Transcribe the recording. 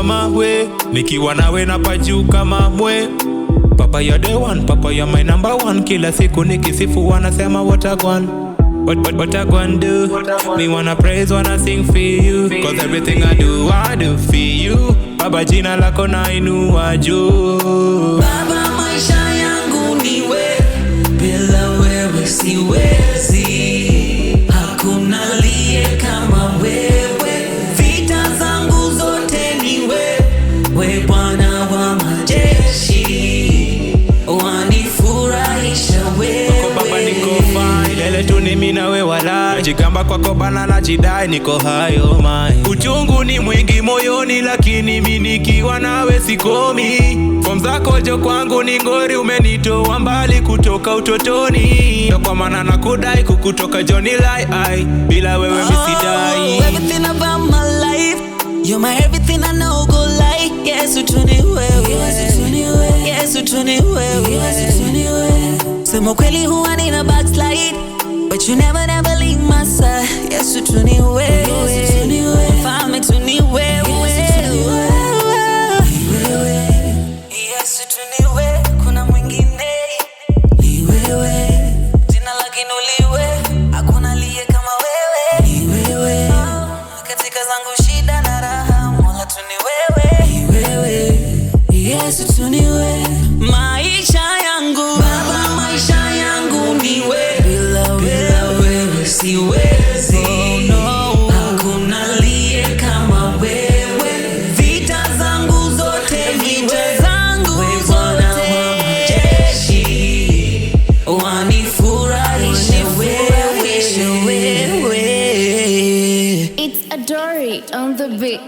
kama we, nikiwa nawe napajuu kama mwe. Papa you're the one, Papa you're my number one. Kila siku nikisifu wanasema what a gwan. What I gonna do? Me wanna praise, wanna sing for you. Cause everything I do for you. Baba jina lako nainua juu. Baba maisha yangu niwe, bila wewe siwezi. Hakuna aliye kama wewe, vita zangu zote niwe. We Bwana wa majeshi, wanifurahisha wewe. Baba niko fine, lele tu ni mimi na wewe wala. Jikamba kwako bana na jidai niko hayo mai. Uchungu ni mwingi moyoni lakini mimi nikiwa nawe sikomi. Form zako jo kwangu ni ngori, umenitoa mbali kutoka utotoni. Ndo kwa maana nakudai kukutoka Johnny Lai. Bila wewe mimi sidai. Everything about my life, you're my everything, I know go like. Yes utuni wewe, yes utuni wewe, yes utuni wewe, yes utuni wewe. Sema kweli huwa nina backslide, but you never leave my side. Yes utuni wewe, yes utuni wewe, fame tuni wewe, yes utuni wewe, kuna mwingine ni wewe. Jina lake nuliwe, hakuna aliye kama wewe. Ni wewe katika zangu shida na raha, Mola tuni wewe. Ni wewe, yes tuni wewe. Maisha yangu Baba, maisha yangu niwe, bila wewe siwezi. Oh no, hakuna aliye kama wewe, vita zangu zote vita zangu zote. Majeshi wanifurahisha wewe. It's Adori on the beat.